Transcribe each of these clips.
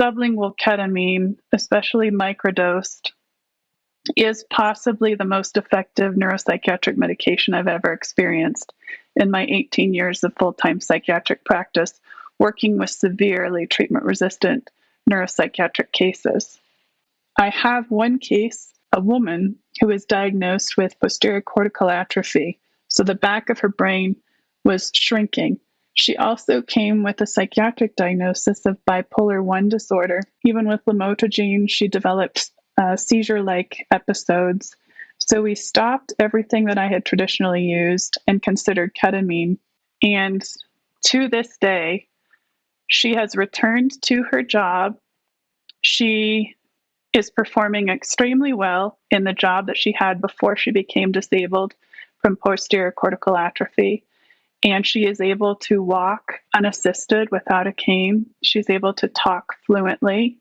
sublingual ketamine, especially microdosed, is possibly the most effective neuropsychiatric medication I've ever experienced in my 18 years of full-time psychiatric practice, working with severely treatment-resistant neuropsychiatric cases. I have one case, a woman who was diagnosed with posterior cortical atrophy, so the back of her brain was shrinking. She also came with a psychiatric diagnosis of bipolar 1 disorder. Even with lamotrigine, she developed seizure-like episodes. So we stopped everything that I had traditionally used and considered ketamine. And to this day, she has returned to her job. She is performing extremely well in the job that she had before she became disabled from posterior cortical atrophy. And she is able to walk unassisted without a cane. She's able to talk fluently,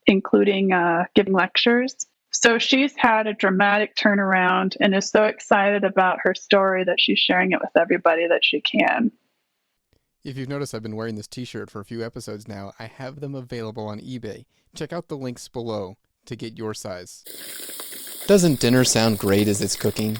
including giving lectures. So she's had a dramatic turnaround and is so excited about her story that she's sharing it with everybody that she can. If you've noticed, I've been wearing this t-shirt for a few episodes now. I have them available on eBay. Check out the links below to get your size. Doesn't dinner sound great as it's cooking?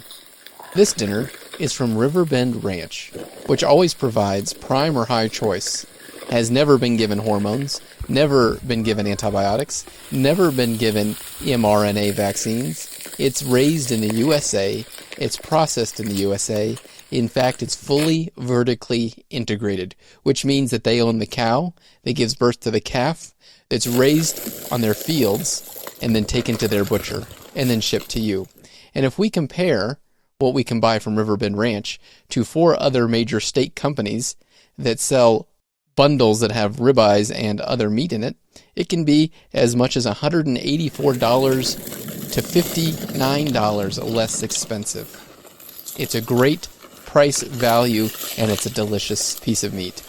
This dinner is from Riverbend Ranch, which always provides prime or high choice. Has never been given hormones, never been given antibiotics, never been given mRNA vaccines. It's raised in the USA. It's processed in the USA. In fact, it's fully vertically integrated, which means that they own the cow that gives birth to the calf that's raised on their fields and then taken to their butcher and then shipped to you. And if we compare what we can buy from Riverbend Ranch to 4 other major steak companies that sell bundles that have ribeyes and other meat in it, it can be as much as $184 to $59 less expensive. It's a great price value, and it's a delicious piece of meat.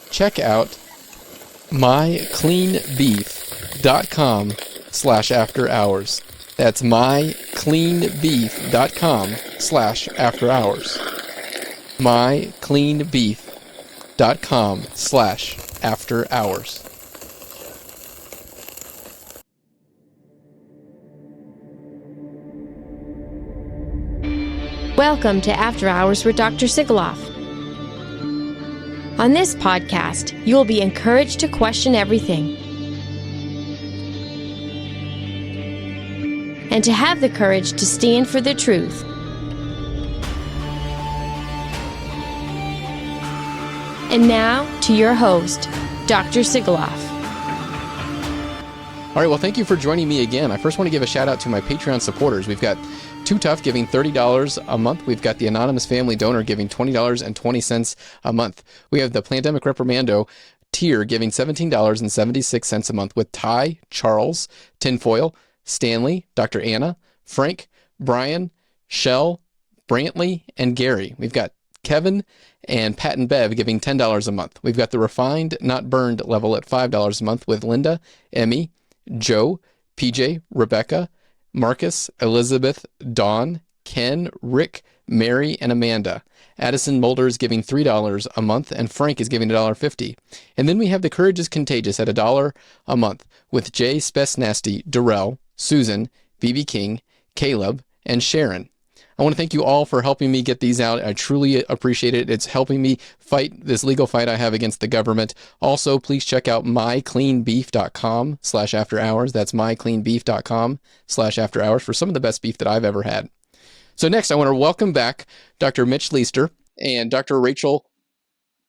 Check out mycleanbeef.com/after-hours. That's mycleanbeef.com/after-hours. mycleanbeef.com/after-hours. Welcome to After Hours with Dr. Sigaloff. On this podcast, you will be encouraged to question everything and to have the courage to stand for the truth. And now, to your host, Dr. Sigaloff. All right, well, thank you for joining me again. I first want to give a shout out to my Patreon supporters. We've got Too Tough giving $30 a month. We've got the Anonymous Family Donor giving $20.20 a month. We have the Plandemic Reprimando tier giving $17.76 a month with Ty, Charles, Tinfoil, Stanley, Dr. Anna, Frank, Brian, Shell, Brantley, and Gary. We've got Kevin and Pat and Bev giving $10 a month. We've got the Refined, Not Burned level at $5 a month with Linda, Emmy, Joe, PJ, Rebecca, Marcus, Elizabeth, Dawn, Ken, Rick, Mary, and Amanda. Addison Mulder is giving $3 a month, and Frank is giving $1.50. And then we have The Courage is Contagious at $1 a month with Jay, Spess Nasty, Darrell, Susan, BB King, Caleb, and Sharon. I want to thank you all for helping me get these out. I truly appreciate it. It's helping me fight this legal fight I have against the government. Also, please check out mycleanbeef.com/after-hours. That's mycleanbeef.com/after-hours for some of the best beef that I've ever had. So next, I want to welcome back Dr. Mitch Liester and Dr. Rachel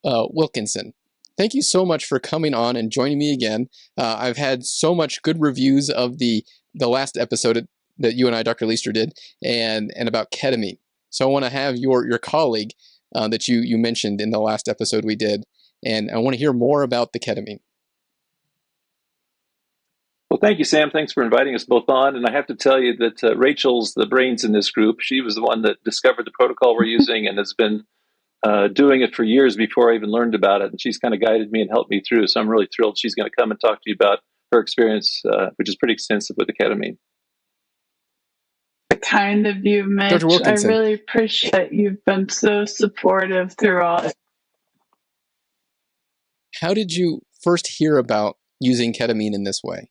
Wilkenson. Thank you so much for coming on and joining me again. I've had so much good reviews of the last episode that you and I, Dr. Liester, did, and about ketamine. So I want to have your colleague that you mentioned in the last episode we did, and I want to hear more about the ketamine. Well, thank you, Sam. Thanks for inviting us both on. And I have to tell you that Rachel's the brains in this group. She was the one that discovered the protocol we're using and has been doing it for years before I even learned about it. And she's kind of guided me and helped me through. So I'm really thrilled she's going to come and talk to you about her experience, which is pretty extensive with the ketamine. Kind of you, Mitch. Dr. Wilkenson. I really appreciate you've been so supportive through all. How did you first hear about using ketamine in this way?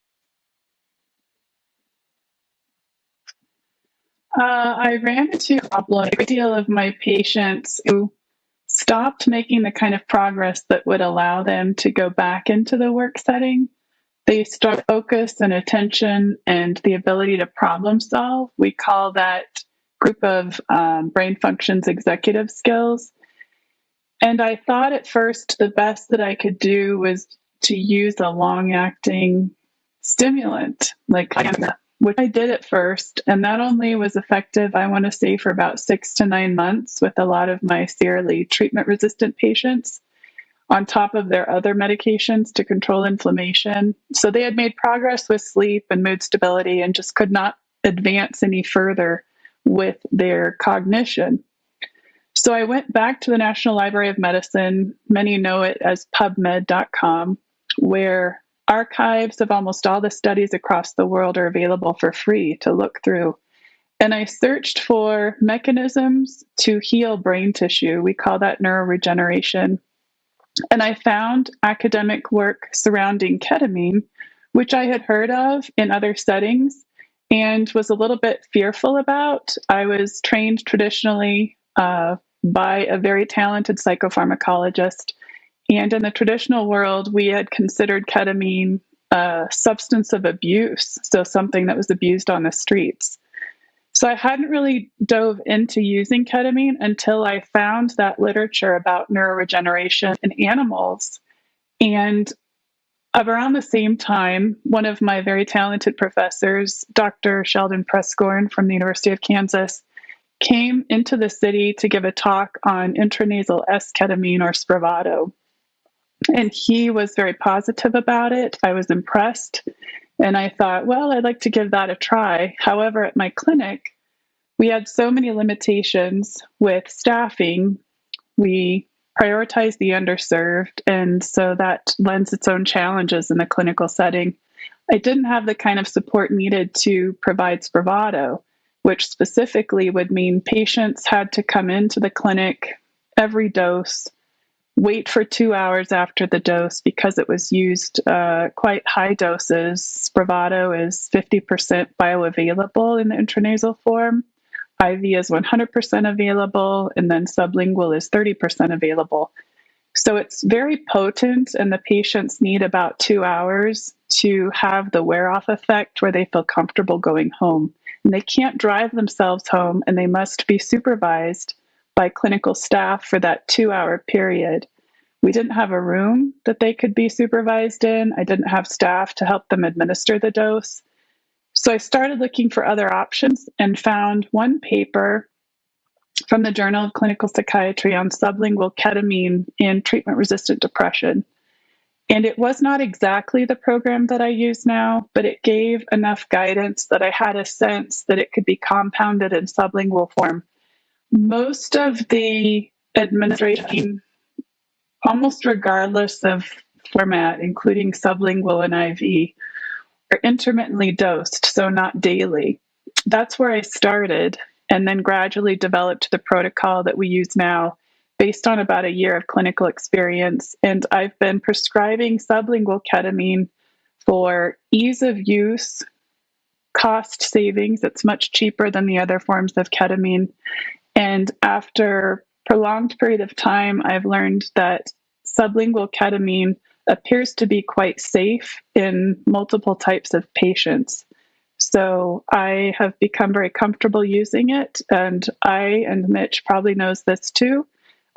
I ran into a problem. A great deal of my patients who stopped making the kind of progress that would allow them to go back into the work setting. They start focus and attention and the ability to problem solve. We call that group of brain functions executive skills. And I thought at first the best that I could do was to use a long-acting stimulant, which I did at first. And that only was effective, I want to say, for about 6 to 9 months with a lot of my severely treatment-resistant patients, on top of their other medications to control inflammation. So they had made progress with sleep and mood stability and just could not advance any further with their cognition. So I went back to the National Library of Medicine, many know it as PubMed.com, where archives of almost all the studies across the world are available for free to look through. And I searched for mechanisms to heal brain tissue. We call that neuroregeneration. And I found academic work surrounding ketamine, which I had heard of in other settings and was a little bit fearful about. I was trained traditionally by a very talented psychopharmacologist. And in the traditional world, we had considered ketamine a substance of abuse, so something that was abused on the streets. So I hadn't really dove into using ketamine until I found that literature about neuroregeneration in animals. And around the same time, one of my very talented professors, Dr. Sheldon Prescorn from the University of Kansas, came into the city to give a talk on intranasal S-ketamine or Spravato. And he was very positive about it. I was impressed. And I thought, well, I'd like to give that a try. However, at my clinic, we had so many limitations with staffing. We prioritize the underserved, and so that lends its own challenges in the clinical setting. I didn't have the kind of support needed to provide Spravato, which specifically would mean patients had to come into the clinic every dose, wait for 2 hours after the dose because it was used quite high doses. Spravato is 50% bioavailable in the intranasal form. IV is 100% available, and then sublingual is 30% available. So it's very potent, and the patients need about 2 hours to have the wear-off effect where they feel comfortable going home. And they can't drive themselves home, and they must be supervised by clinical staff for that 2-hour period. We didn't have a room that they could be supervised in. I didn't have staff to help them administer the dose. So I started looking for other options and found one paper from the Journal of Clinical Psychiatry on sublingual ketamine in treatment-resistant depression. And it was not exactly the program that I use now, but it gave enough guidance that I had a sense that it could be compounded in sublingual form. Most of the administration, almost regardless of format, including sublingual and IV, are intermittently dosed, so not daily. That's where I started, and then gradually developed the protocol that we use now based on about a year of clinical experience. And I've been prescribing sublingual ketamine for ease of use, cost savings. It's much cheaper than the other forms of ketamine. And after a prolonged period of time, I've learned that sublingual ketamine appears to be quite safe in multiple types of patients. So I have become very comfortable using it, and Mitch probably knows this too.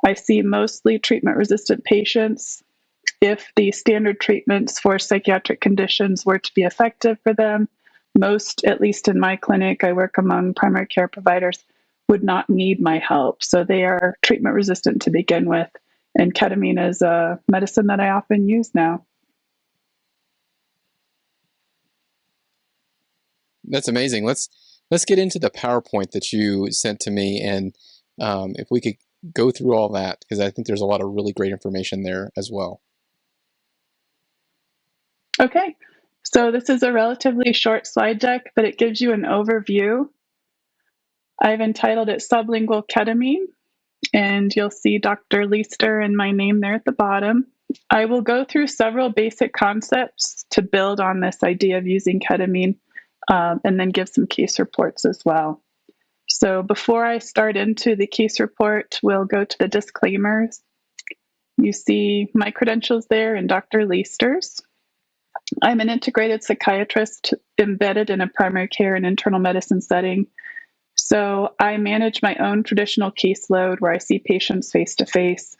I see mostly treatment-resistant patients. If the standard treatments for psychiatric conditions were to be effective for them, most, at least in my clinic, I work among primary care providers, would not need my help. So they are treatment-resistant to begin with. And ketamine is a medicine that I often use now. That's amazing. Let's get into the PowerPoint that you sent to me, and if we could go through all that, because I think there's a lot of really great information there as well. Okay, so this is a relatively short slide deck, but it gives you an overview. I've entitled it Sublingual Ketamine, and you'll see Dr. Liester and my name there at the bottom. I will go through several basic concepts to build on this idea of using ketamine, and then give some case reports as well. So before I start into the case report, we'll go to the disclaimers. You see my credentials there and Dr. Liester's. I'm an integrated psychiatrist embedded in a primary care and internal medicine setting. So I manage my own traditional caseload where I see patients face to face.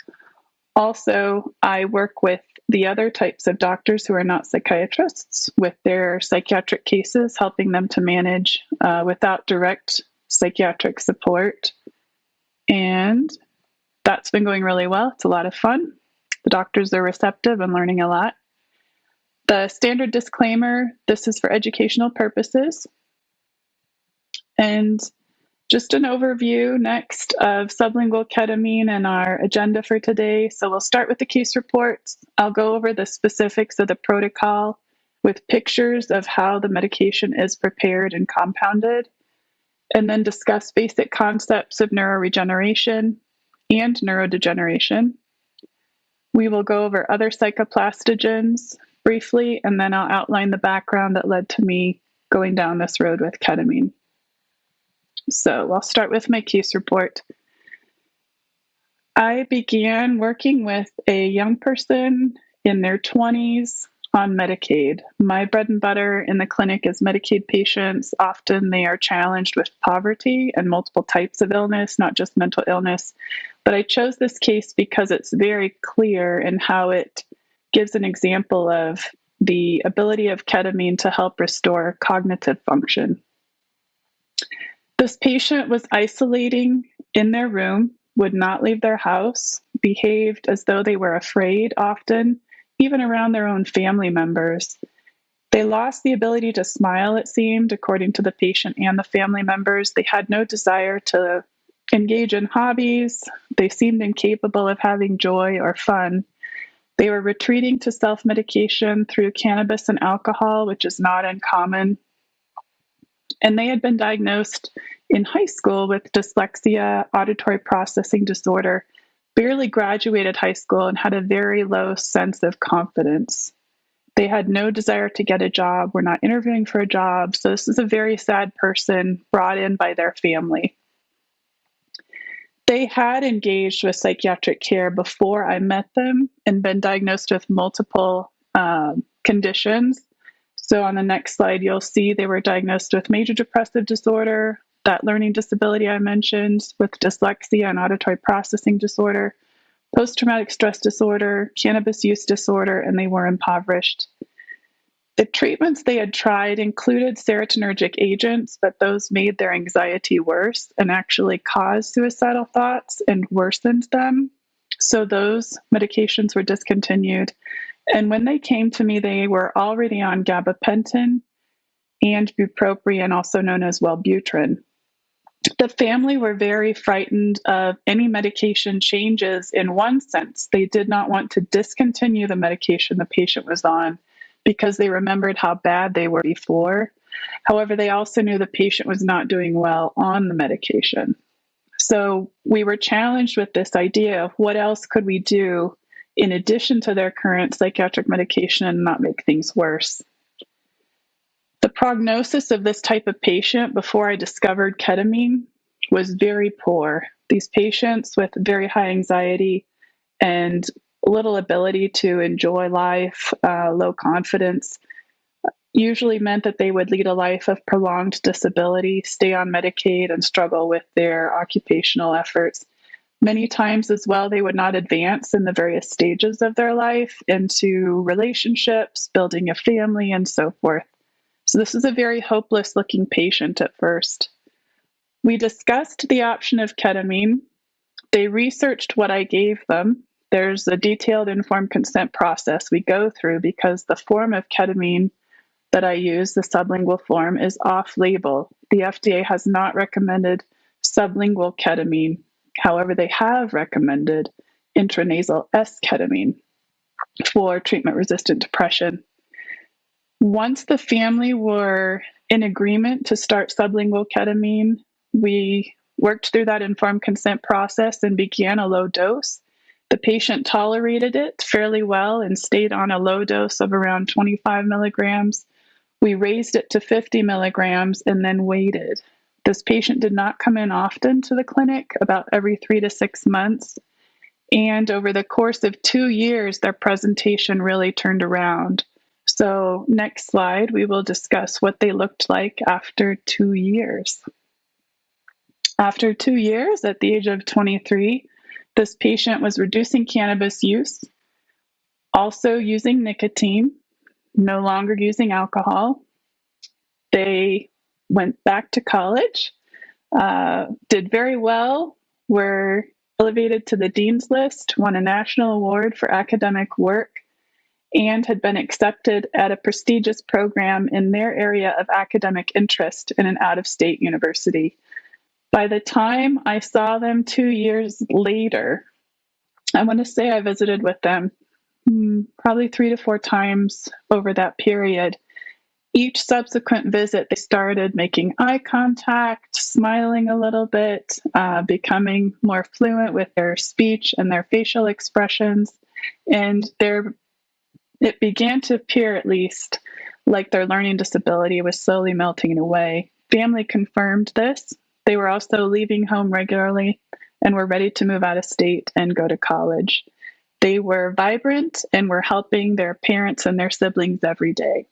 Also, I work with the other types of doctors who are not psychiatrists with their psychiatric cases, helping them to manage without direct psychiatric support. And that's been going really well. It's a lot of fun. The doctors are receptive and learning a lot. The standard disclaimer, this is for educational purposes. And just an overview next of sublingual ketamine and our agenda for today. So we'll start with the case reports. I'll go over the specifics of the protocol with pictures of how the medication is prepared and compounded, and then discuss basic concepts of neuroregeneration and neurodegeneration. We will go over other psychoplastogens briefly, and then I'll outline the background that led to me going down this road with ketamine. So I'll start with my case report. I began working with a young person in their 20s on Medicaid. My bread and butter in the clinic is Medicaid patients. Often they are challenged with poverty and multiple types of illness, not just mental illness. But I chose this case because it's very clear in how it gives an example of the ability of ketamine to help restore cognitive function. This patient was isolating in their room, would not leave their house, behaved as though they were afraid often, even around their own family members. They lost the ability to smile, it seemed, according to the patient and the family members. They had no desire to engage in hobbies. They seemed incapable of having joy or fun. They were retreating to self-medication through cannabis and alcohol, which is not uncommon. And they had been diagnosed in high school with dyslexia, auditory processing disorder, barely graduated high school, and had a very low sense of confidence. They had no desire to get a job, were not interviewing for a job. So this is a very sad person brought in by their family. They had engaged with psychiatric care before I met them and been diagnosed with multiple conditions. So on the next slide, you'll see they were diagnosed with major depressive disorder, that learning disability I mentioned, with dyslexia and auditory processing disorder, post-traumatic stress disorder, cannabis use disorder, and they were impoverished. The treatments they had tried included serotonergic agents, but those made their anxiety worse and actually caused suicidal thoughts and worsened them. So those medications were discontinued. And when they came to me, they were already on gabapentin and bupropion, also known as Wellbutrin. The family were very frightened of any medication changes in one sense. They did not want to discontinue the medication the patient was on because they remembered how bad they were before. However, they also knew the patient was not doing well on the medication. So we were challenged with this idea of what else could we do in addition to their current psychiatric medication and not make things worse. The prognosis of this type of patient before I discovered ketamine was very poor. These patients with very high anxiety and little ability to enjoy life, low confidence, usually meant that they would lead a life of prolonged disability, stay on Medicaid, and struggle with their occupational efforts. Many times as well, they would not advance in the various stages of their life into relationships, building a family, and so forth. So this is a very hopeless looking patient at first. We discussed the option of ketamine. They researched what I gave them. There's a detailed informed consent process we go through because the form of ketamine that I use, the sublingual form, is off-label. The FDA has not recommended sublingual ketamine. However, they have recommended intranasal S-ketamine for treatment-resistant depression. Once the family were in agreement to start sublingual ketamine, we worked through that informed consent process and began a low dose. The patient tolerated it fairly well and stayed on a low dose of around 25 milligrams. We raised it to 50 milligrams and then waited. This patient did not come in often to the clinic, about every 3 to 6 months. And over the course of 2 years, their presentation really turned around. So next slide, we will discuss what they looked like after 2 years. After 2 years, at the age of 23, this patient was reducing cannabis use, also using nicotine, no longer using alcohol. They went back to college, did very well, were elevated to the Dean's List, won a national award for academic work, and had been accepted at a prestigious program in their area of academic interest in an out-of-state university. By the time I saw them 2 years later, I want to say I visited with them probably 3 to 4 times over that period. Each subsequent visit, they started making eye contact, smiling a little bit, becoming more fluent with their speech and their facial expressions. And it began to appear, at least, like their learning disability was slowly melting away. Family confirmed this. They were also leaving home regularly and were ready to move out of state and go to college. They were vibrant and were helping their parents and their siblings every day.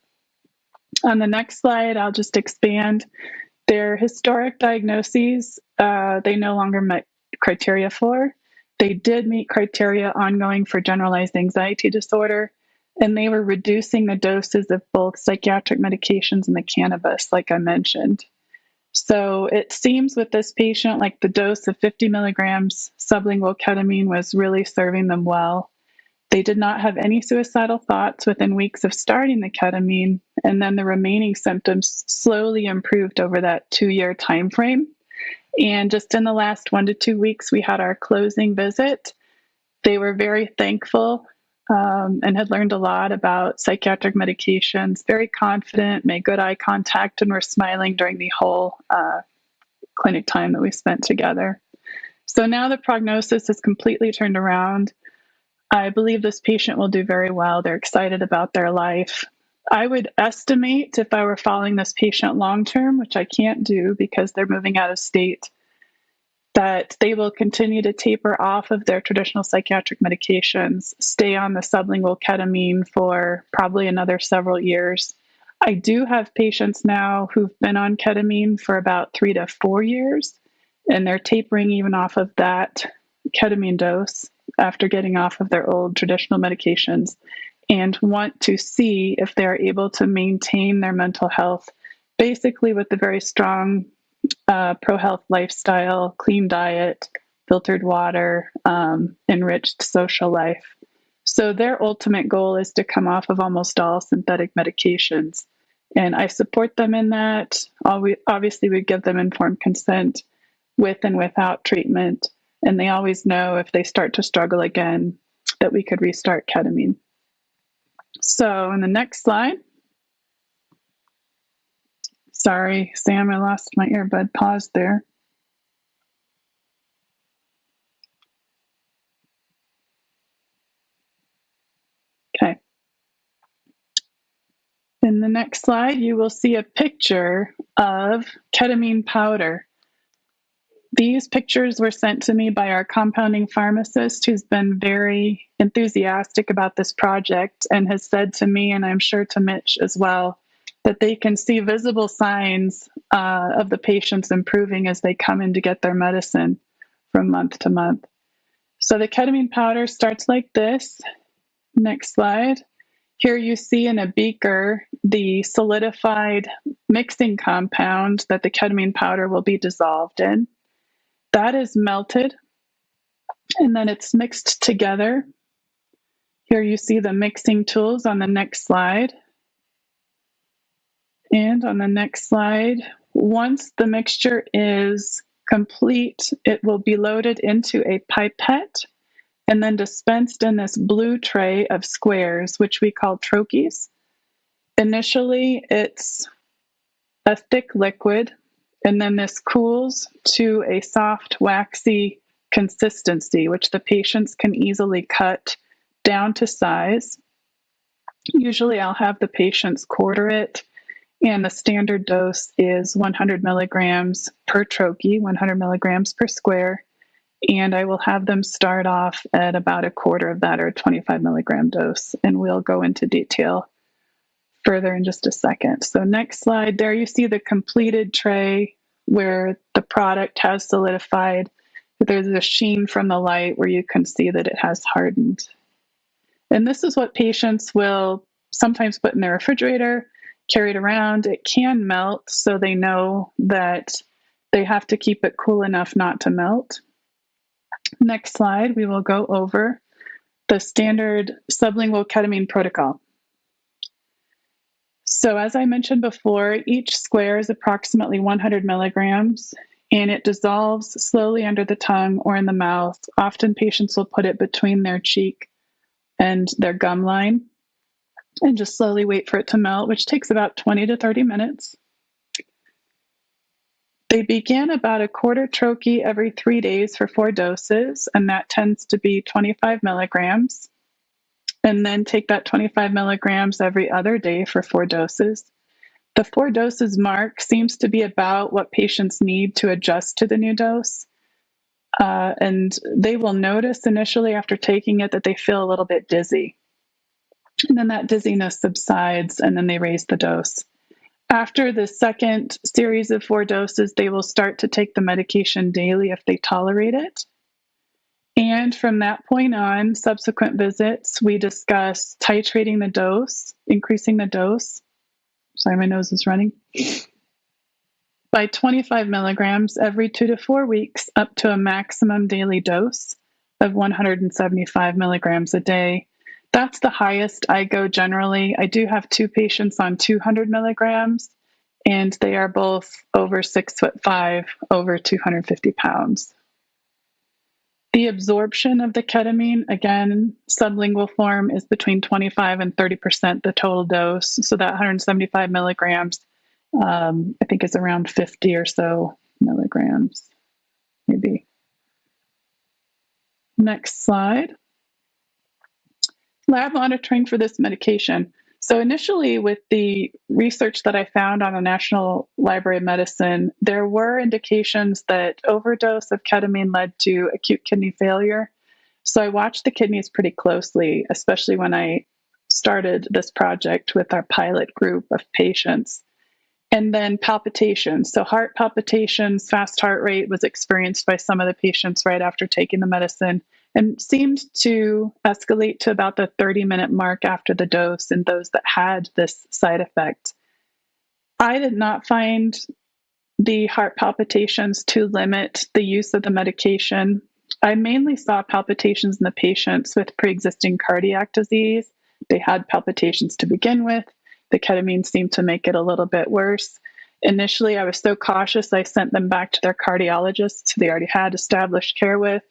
On the next slide, I'll just expand. Their historic diagnoses, they no longer met criteria for. They did meet criteria ongoing for generalized anxiety disorder, and they were reducing the doses of both psychiatric medications and the cannabis, like I mentioned. So it seems with this patient like the dose of 50 milligrams sublingual ketamine was really serving them well. They did not have any suicidal thoughts within weeks of starting the ketamine, and then the remaining symptoms slowly improved over that 2-year time frame. And just in the last 1 to 2 weeks, we had our closing visit. They were very thankful and had learned a lot about psychiatric medications, very confident, made good eye contact, and were smiling during the whole clinic time that we spent together. So now the prognosis is completely turned around. I believe this patient will do very well. They're excited about their life. I would estimate, if I were following this patient long-term, which I can't do because they're moving out of state, that they will continue to taper off of their traditional psychiatric medications, stay on the sublingual ketamine for probably another several years. I do have patients now who've been on ketamine for about 3 to 4 years, and they're tapering even off of that ketamine dose after getting off of their old traditional medications, and want to see if they're able to maintain their mental health, basically with a very strong pro-health lifestyle, clean diet, filtered water, enriched social life. So their ultimate goal is to come off of almost all synthetic medications. And I support them in that. Obviously, we give them informed consent with and without treatment. And they always know if they start to struggle again that we could restart ketamine. So in the next slide. Sorry, Sam, I lost my earbud. Pause there. Okay. In the next slide, you will see a picture of ketamine powder. These pictures were sent to me by our compounding pharmacist, who's been very enthusiastic about this project and has said to me, and I'm sure to Mitch as well, that they can see visible signs of the patients improving as they come in to get their medicine from month to month. So the ketamine powder starts like this. Next slide. Here you see in a beaker the solidified mixing compound that the ketamine powder will be dissolved in. That is melted, and then it's mixed together. Here you see the mixing tools on the next slide. And on the next slide, once the mixture is complete, it will be loaded into a pipette and then dispensed in this blue tray of squares, which we call troches. Initially, it's a thick liquid, and then this cools to a soft, waxy consistency, which the patients can easily cut down to size. Usually I'll have the patients quarter it, and the standard dose is 100 milligrams per troche, 100 milligrams per square. And I will have them start off at about a quarter of that, or a 25 milligram dose. And we'll go into detail further in just a second. So next slide, there you see the completed tray where the product has solidified. There's a sheen from the light where you can see that it has hardened. And this is what patients will sometimes put in their refrigerator, carry it around. It can melt, so they know that they have to keep it cool enough not to melt. Next slide, we will go over the standard sublingual ketamine protocol. So as I mentioned before, each square is approximately 100 milligrams, and it dissolves slowly under the tongue or in the mouth. Often patients will put it between their cheek and their gum line and just slowly wait for it to melt, which takes about 20 to 30 minutes. They begin about a quarter troche every 3 days for 4 doses, and that tends to be 25 milligrams. And then take that 25 milligrams every other day for 4 doses. The 4 doses mark seems to be about what patients need to adjust to the new dose. And they will notice initially after taking it that they feel a little bit dizzy. And then that dizziness subsides, and then they raise the dose. After the second series of 4 doses, they will start to take the medication daily if they tolerate it. And from that point on, subsequent visits, we discuss titrating the dose, increasing the dose. Sorry, my nose is running. By 25 milligrams every 2 to 4 weeks, up to a maximum daily dose of 175 milligrams a day. That's the highest I go generally. I do have 2 patients on 200 milligrams, and they are both over 6'5", over 250 pounds. The absorption of the ketamine, again, sublingual form, is between 25 and 30% the total dose. So that 175 milligrams, I think is around 50 or so milligrams, maybe. Next slide. Lab monitoring for this medication. So initially, with the research that I found on the National Library of Medicine, there were indications that overdose of ketamine led to acute kidney failure. So I watched the kidneys pretty closely, especially when I started this project with our pilot group of patients. And then palpitations. So heart palpitations, fast heart rate was experienced by some of the patients right after taking the medicine, and seemed to escalate to about the 30-minute mark after the dose in those that had this side effect. I did not find the heart palpitations to limit the use of the medication. I mainly saw palpitations in the patients with pre-existing cardiac disease. They had palpitations to begin with. The ketamine seemed to make it a little bit worse. Initially, I was so cautious, I sent them back to their cardiologists who they already had established care with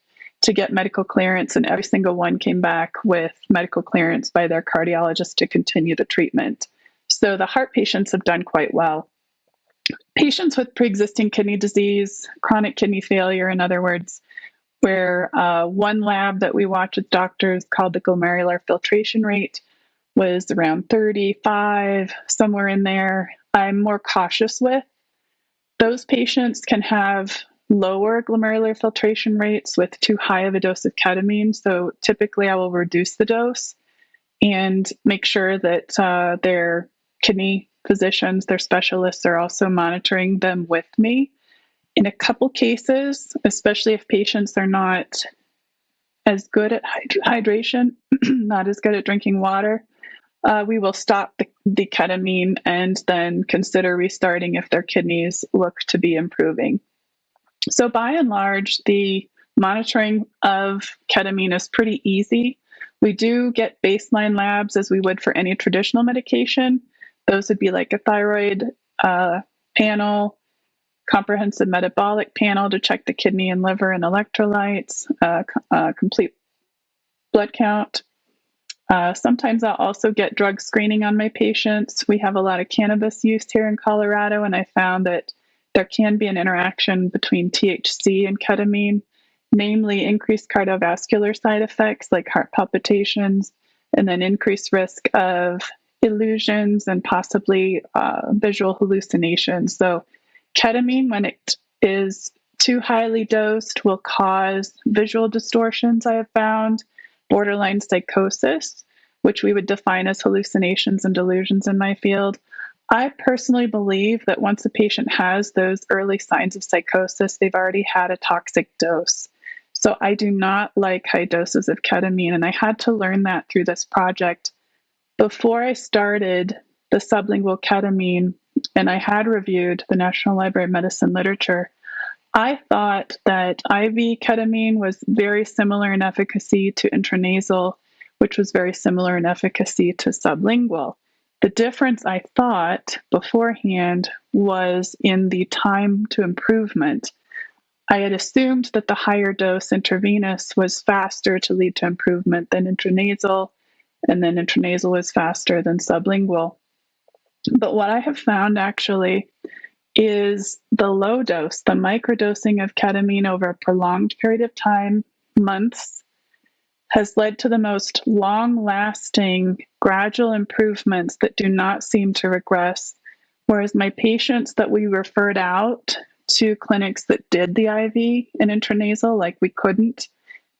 to get medical clearance, and every single one came back with medical clearance by their cardiologist to continue the treatment. So the heart patients have done quite well. Patients with pre-existing kidney disease, chronic kidney failure, in other words, where one lab that we watch with doctors called the glomerular filtration rate was around 35, somewhere in there, I'm more cautious with. Those patients can have lower glomerular filtration rates with too high of a dose of ketamine. So typically I will reduce the dose and make sure that their kidney physicians, their specialists, are also monitoring them with me. In a couple cases, especially if patients are not as good at hydration, not as good at drinking water, we will stop the ketamine and then consider restarting if their kidneys look to be improving. So by and large, the monitoring of ketamine is pretty easy. We do get baseline labs as we would for any traditional medication. Those would be like a thyroid panel, comprehensive metabolic panel to check the kidney and liver and electrolytes, complete blood count. Sometimes I'll also get drug screening on my patients. We have a lot of cannabis use here in Colorado, and I found that there can be an interaction between THC and ketamine. namely increased cardiovascular side effects like heart palpitations, and then increased risk of illusions and possibly visual hallucinations. So ketamine, when it is too highly dosed, will cause visual distortions, I have found, borderline psychosis, which we would define as hallucinations and delusions in my field. I personally believe that once a patient has those early signs of psychosis, they've already had a toxic dose. So I do not like high doses of ketamine, and I had to learn that through this project. Before I started the sublingual ketamine, and I had reviewed the National Library of Medicine literature, I thought that IV ketamine was very similar in efficacy to intranasal, which was very similar in efficacy to sublingual. The difference, I thought beforehand, was in the time to improvement. I had assumed that the higher dose intravenous was faster to lead to improvement than intranasal, and then intranasal was faster than sublingual. But what I have found actually is the low dose, the microdosing of ketamine over a prolonged period of time, months, has led to the most long-lasting gradual improvements that do not seem to regress. Whereas my patients that we referred out to clinics that did the IV and intranasal, like we couldn't,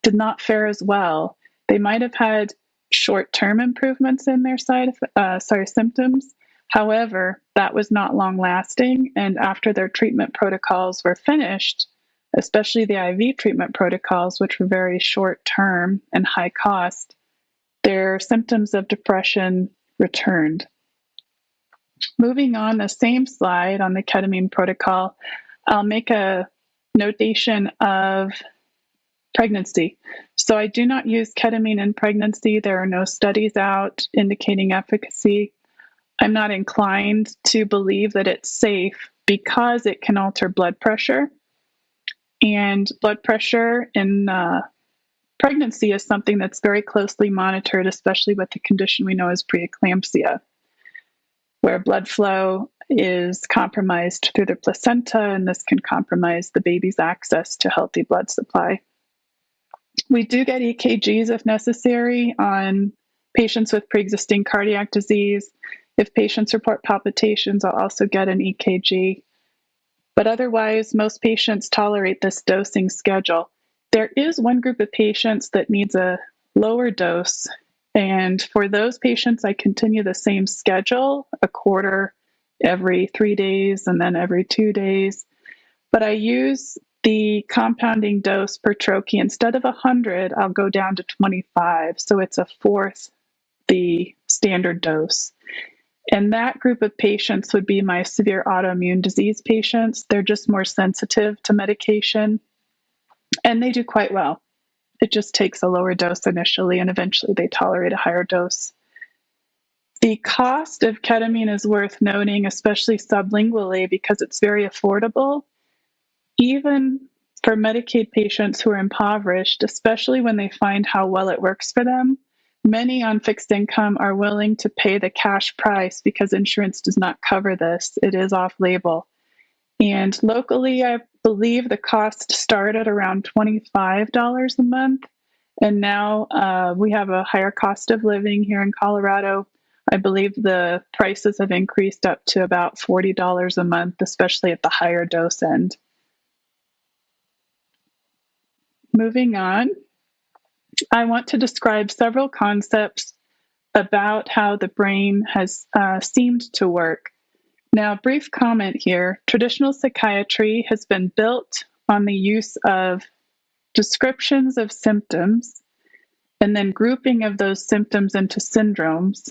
did not fare as well. They might have had short-term improvements in their symptoms. However, that was not long-lasting, and after their treatment protocols were finished, especially the IV treatment protocols, which were very short-term and high cost, their symptoms of depression returned. Moving on, the same slide on the ketamine protocol, I'll make a notation of pregnancy. So I do not use ketamine in pregnancy. There are no studies out indicating efficacy. I'm not inclined to believe that it's safe because it can alter blood pressure. And blood pressure in pregnancy is something that's very closely monitored, especially with the condition we know as preeclampsia, where blood flow is compromised through the placenta, and this can compromise the baby's access to healthy blood supply. We do get EKGs if necessary on patients with pre-existing cardiac disease. If patients report palpitations, I'll also get an EKG. But otherwise, most patients tolerate this dosing schedule. There is one group of patients that needs a lower dose, and for those patients, I continue the same schedule, a quarter every 3 days and then every 2 days. But I use the compounding dose per troche. Instead of 100, I'll go down to 25, so it's a fourth the standard dose. And that group of patients would be my severe autoimmune disease patients. They're just more sensitive to medication, and they do quite well. It just takes a lower dose initially, and eventually they tolerate a higher dose. The cost of ketamine is worth noting, especially sublingually, because it's very affordable, even for Medicaid patients who are impoverished, especially when they find how well it works for them. Many on fixed income are willing to pay the cash price because insurance does not cover this. It is off-label. And locally, I believe the cost started around $25 a month. And now we have a higher cost of living here in Colorado. I believe the prices have increased up to about $40 a month, especially at the higher dose end. Moving on, I want to describe several concepts about how the brain has seemed to work. Now, brief comment here. Traditional psychiatry has been built on the use of descriptions of symptoms and then grouping of those symptoms into syndromes,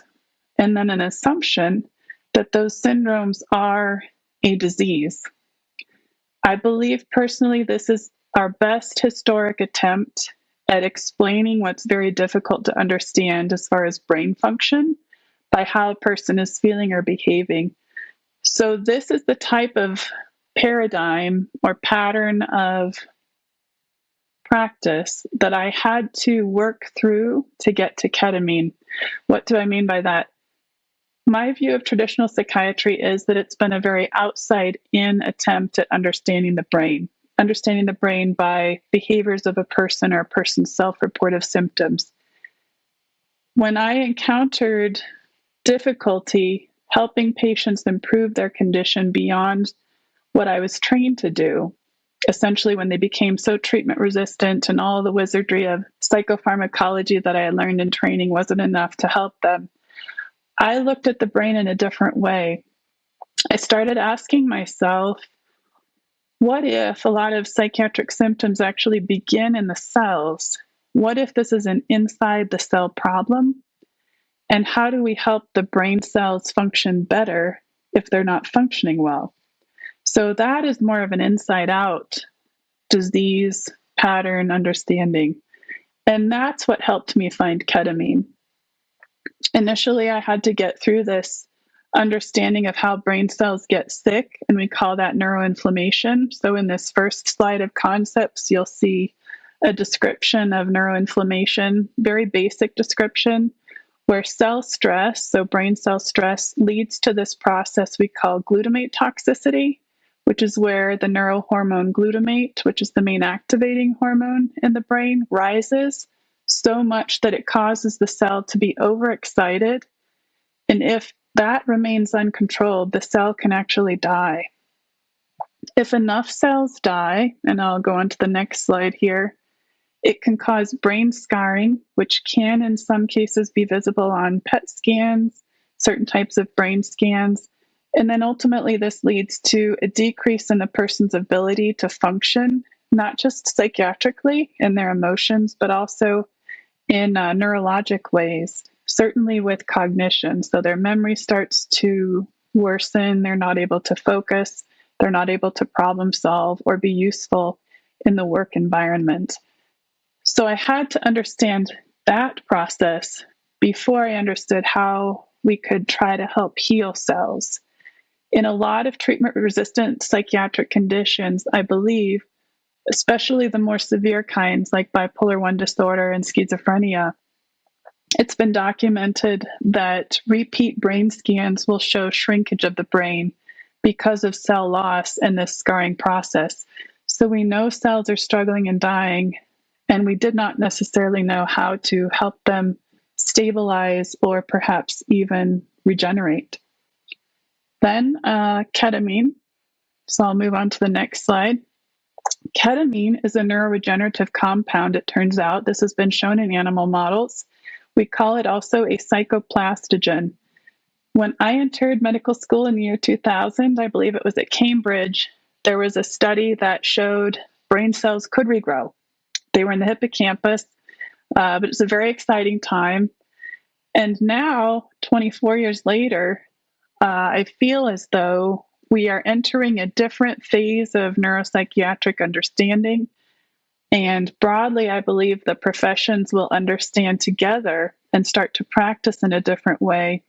and then an assumption that those syndromes are a disease. I believe personally this is our best historic attempt at explaining what's very difficult to understand as far as brain function by how a person is feeling or behaving. So this is the type of paradigm or pattern of practice that I had to work through to get to ketamine. What do I mean by that? My view of traditional psychiatry is that it's been a very outside-in attempt at understanding the brain. understanding the brain by behaviors of a person or a person's self-reportive symptoms. When I encountered difficulty helping patients improve their condition beyond what I was trained to do, essentially when they became so treatment resistant and all the wizardry of psychopharmacology that I had learned in training wasn't enough to help them, I looked at the brain in a different way. I started asking myself, what if a lot of psychiatric symptoms actually begin in the cells? What if this is an inside the cell problem? And how do we help the brain cells function better if they're not functioning well? So that is more of an inside out disease pattern understanding. And that's what helped me find ketamine. Initially, I had to get through this understanding of how brain cells get sick, and we call that neuroinflammation. So in this first slide of concepts, you'll see a description of neuroinflammation, very basic description, where cell stress, so brain cell stress, leads to this process we call glutamate toxicity, which is where the neurohormone glutamate, which is the main activating hormone in the brain, rises so much that it causes the cell to be overexcited. And if that remains uncontrolled, the cell can actually die. If enough cells die, and I'll go on to the next slide here, it can cause brain scarring, which can in some cases be visible on PET scans, certain types of brain scans. And then ultimately this leads to a decrease in the person's ability to function, not just psychiatrically in their emotions, but also in neurologic ways, certainly with cognition. So their memory starts to worsen, they're not able to focus, they're not able to problem solve or be useful in the work environment. So I had to understand that process before I understood how we could try to help heal cells. In a lot of treatment-resistant psychiatric conditions, I believe, especially the more severe kinds like bipolar I disorder and schizophrenia, it's been documented that repeat brain scans will show shrinkage of the brain because of cell loss and this scarring process. So we know cells are struggling and dying, and we did not necessarily know how to help them stabilize or perhaps even regenerate. Then ketamine. So I'll move on to the next slide. Ketamine is a neuroregenerative compound, it turns out. This has been shown in animal models. We call it also a psychoplastogen. When I entered medical school in the year 2000, I believe it was at Cambridge, there was a study that showed brain cells could regrow. They were in the hippocampus, but it was a very exciting time. And now, 24 years later, I feel as though we are entering a different phase of neuropsychiatric understanding. And broadly, I believe the professions will understand together and start to practice in a different way,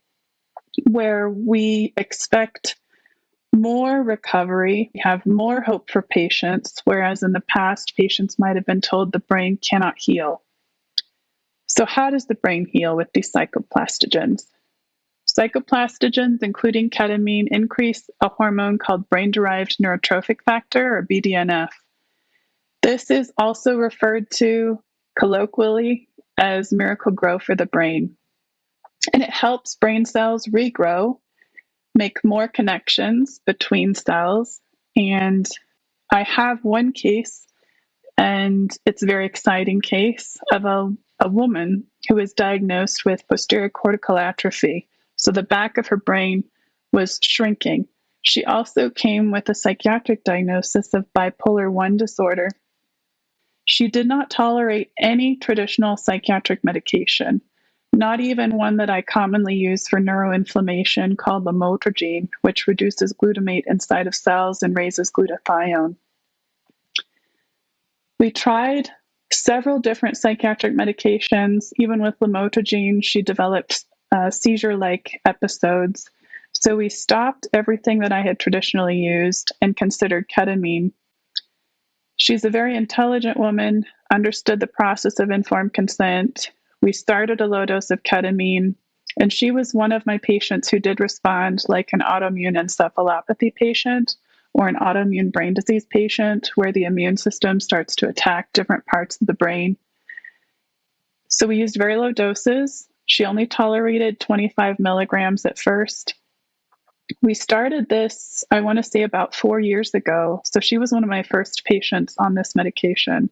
where we expect more recovery, have more hope for patients, whereas in the past, patients might have been told the brain cannot heal. So how does the brain heal with these psychoplastogens? Psychoplastogens, including ketamine, increase a hormone called brain-derived neurotrophic factor, or BDNF. This is also referred to colloquially as miracle grow for the brain. And it helps brain cells regrow, make more connections between cells. And I have one case, and it's a very exciting case, of a woman who was diagnosed with posterior cortical atrophy. So the back of her brain was shrinking. She also came with a psychiatric diagnosis of bipolar I disorder. She did not tolerate any traditional psychiatric medication, not even one that I commonly use for neuroinflammation called lamotrigine, which reduces glutamate inside of cells and raises glutathione. We tried several different psychiatric medications. Even with lamotrigine, she developed seizure-like episodes. So we stopped everything that I had traditionally used and considered ketamine. She's a very intelligent woman, understood the process of informed consent. We started a low dose of ketamine, and she was one of my patients who did respond like an autoimmune encephalopathy patient, or an autoimmune brain disease patient where the immune system starts to attack different parts of the brain. So we used very low doses. She only tolerated 25 milligrams at first. We started this, I want to say, about 4 years ago. So she was one of my first patients on this medication.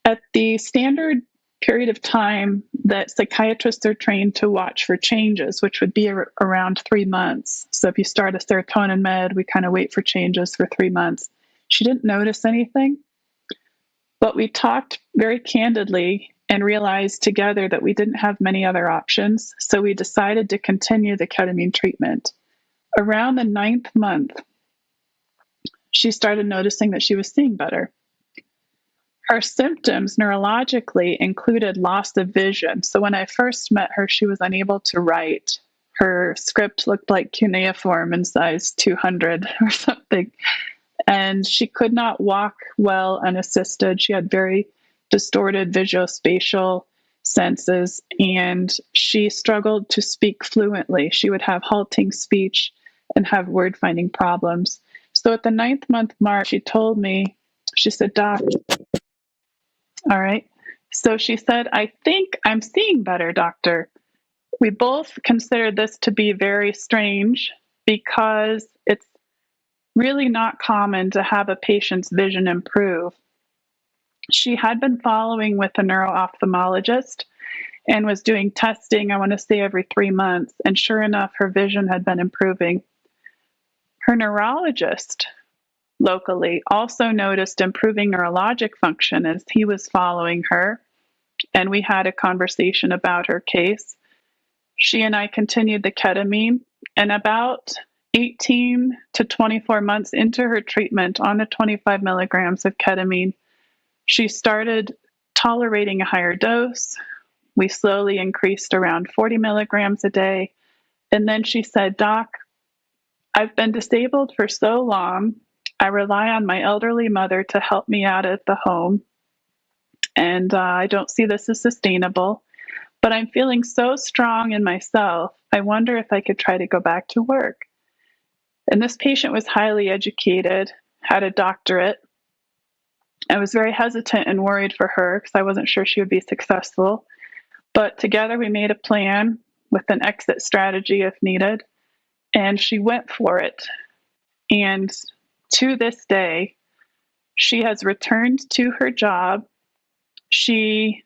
At the standard period of time that psychiatrists are trained to watch for changes, which would be around 3 months. So if you start a serotonin med, we kind of wait for changes for 3 months. She didn't notice anything, but we talked very candidly and realized together that we didn't have many other options. So we decided to continue the ketamine treatment. Around the 9th month, she started noticing that she was seeing better. Her symptoms neurologically included loss of vision. So when I first met her, she was unable to write. Her script looked like cuneiform in size 200 or something. And she could not walk well unassisted. She had very distorted visuospatial senses, and she struggled to speak fluently. She would have halting speech and have word-finding problems. So at the 9th month mark, she told me, she said, "Doc," all right. So she said, "I think I'm seeing better, doctor." We both considered this to be very strange because it's really not common to have a patient's vision improve. She had been following with a neuro-ophthalmologist and was doing testing, I want to say every 3 months, and sure enough, her vision had been improving. Her neurologist locally also noticed improving neurologic function as he was following her, and we had a conversation about her case. She and I continued the ketamine, and about 18 to 24 months into her treatment on the 25 milligrams of ketamine, she started tolerating a higher dose. We slowly increased around 40 milligrams a day. And then she said, "Doc, I've been disabled for so long. I rely on my elderly mother to help me out at the home. And I don't see this as sustainable. But I'm feeling so strong in myself. I wonder if I could try to go back to work." And this patient was highly educated, had a doctorate. I was very hesitant and worried for her because I wasn't sure she would be successful. But together we made a plan with an exit strategy if needed, and she went for it. And to this day, she has returned to her job. She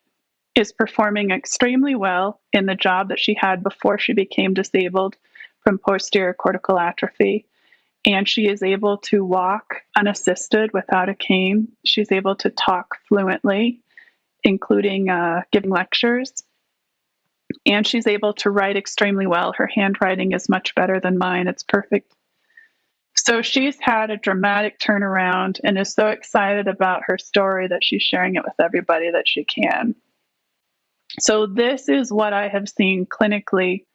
is performing extremely well in the job that she had before she became disabled from posterior cortical atrophy. And she is able to walk unassisted without a cane. She's able to talk fluently, including giving lectures. And she's able to write extremely well. Her handwriting is much better than mine. It's perfect. So she's had a dramatic turnaround and is so excited about her story that she's sharing it with everybody that she can. So this is what I have seen clinically.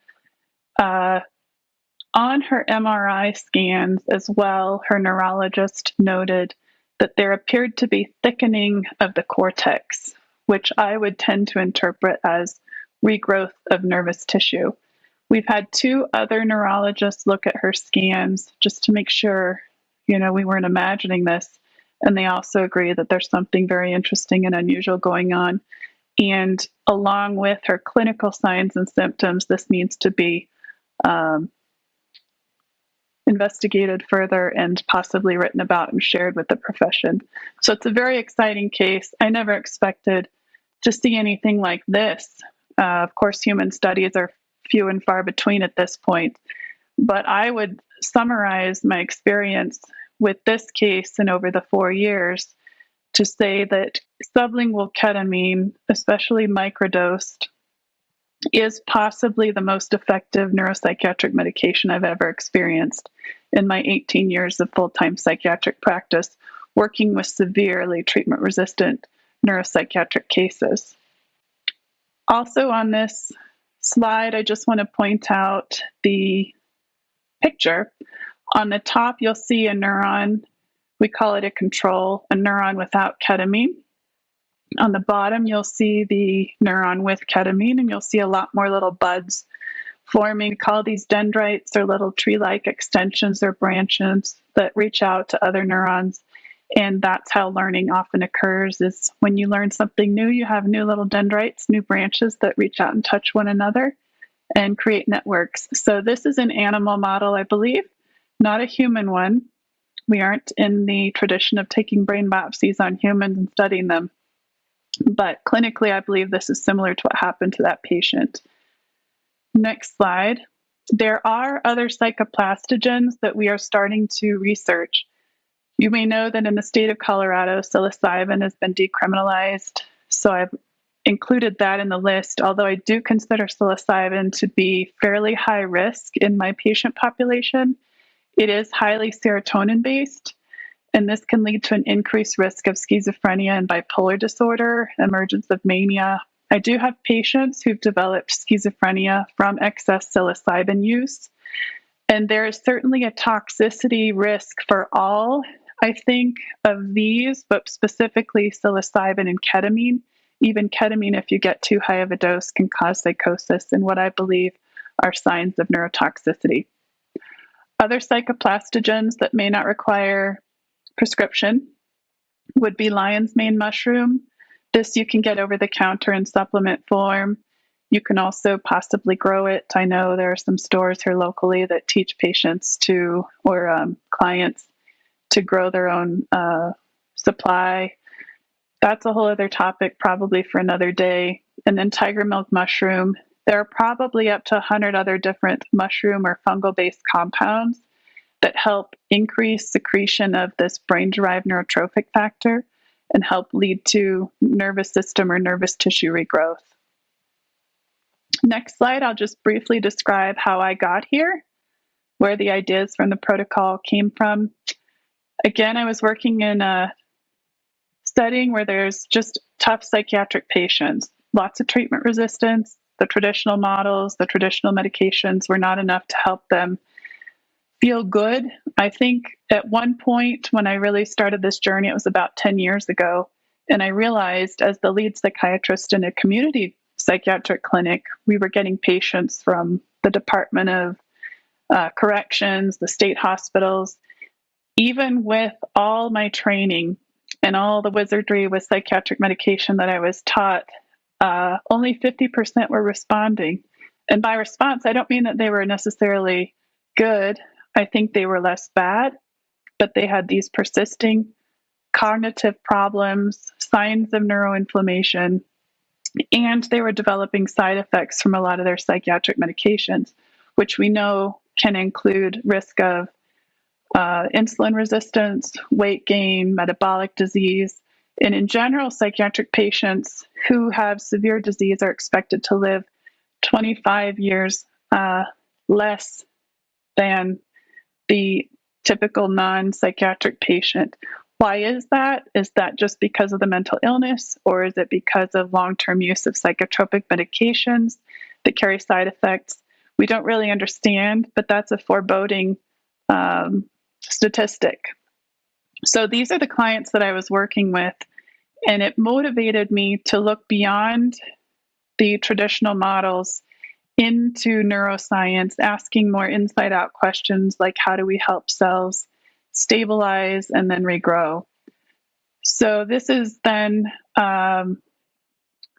On her MRI scans as well, her neurologist noted that there appeared to be thickening of the cortex, which I would tend to interpret as regrowth of nervous tissue. We've had 2 other neurologists look at her scans just to make sure, we weren't imagining this. And they also agree that there's something very interesting and unusual going on. And along with her clinical signs and symptoms, this needs to be investigated further and possibly written about and shared with the profession. So it's a very exciting case. I never expected to see anything like this. Of course, human studies are few and far between at this point, but I would summarize my experience with this case and over the 4 years to say that sublingual ketamine, especially microdosed, is possibly the most effective neuropsychiatric medication I've ever experienced in my 18 years of full-time psychiatric practice, working with severely treatment-resistant neuropsychiatric cases. Also on this slide, I just want to point out the picture. On the top, you'll see a neuron. We call it a control, a neuron without ketamine. On the bottom, you'll see the neuron with ketamine, and you'll see a lot more little buds forming. We call these dendrites, or little tree-like extensions or branches that reach out to other neurons. And that's how learning often occurs, is when you learn something new, you have new little dendrites, new branches that reach out and touch one another and create networks. So this is an animal model, I believe, not a human one. We aren't in the tradition of taking brain biopsies on humans and studying them. But clinically, I believe this is similar to what happened to that patient. Next slide. There are other psychoplastogens that we are starting to research. You may know that in the state of Colorado, psilocybin has been decriminalized. So I've included that in the list, although I do consider psilocybin to be fairly high risk in my patient population. It is highly serotonin based, and this can lead to an increased risk of schizophrenia and bipolar disorder, emergence of mania. I do have patients who've developed schizophrenia from excess psilocybin use, and there is certainly a toxicity risk for all, I think, of these, but specifically psilocybin and ketamine. Even ketamine, if you get too high of a dose, can cause psychosis and what I believe are signs of neurotoxicity. Other psychoplastogens that may not require prescription would be lion's mane mushroom. This you can get over the counter in supplement form. You can also possibly grow it. I know there are some stores here locally that teach patients to, or clients, to grow their own supply. That's a whole other topic, probably for another day. And then tiger milk mushroom. There are probably up to 100 other different mushroom or fungal-based compounds that help increase secretion of this brain-derived neurotrophic factor and help lead to nervous system or nervous tissue regrowth. Next slide, I'll just briefly describe how I got here, where the ideas from the protocol came from. Again, I was working in a setting where there's just tough psychiatric patients, lots of treatment resistance. The traditional models, the traditional medications were not enough to help them feel good. I think at one point when I really started this journey, it was about 10 years ago, and I realized as the lead psychiatrist in a community psychiatric clinic, we were getting patients from the Department of Corrections, the state hospitals. Even with all my training and all the wizardry with psychiatric medication that I was taught, only 50% were responding. And by response, I don't mean that they were necessarily good. I think they were less bad, but they had these persisting cognitive problems, signs of neuroinflammation, and they were developing side effects from a lot of their psychiatric medications, which we know can include risk of insulin resistance, weight gain, metabolic disease. And in general, psychiatric patients who have severe disease are expected to live 25 years less than the typical non-psychiatric patient. Why is that? Is that just because of the mental illness, or is it because of long-term use of psychotropic medications that carry side effects? We don't really understand, but that's a foreboding statistic. So these are the clients that I was working with, and it motivated me to look beyond the traditional models into neuroscience, asking more inside-out questions like how do we help cells stabilize and then regrow. So this is then,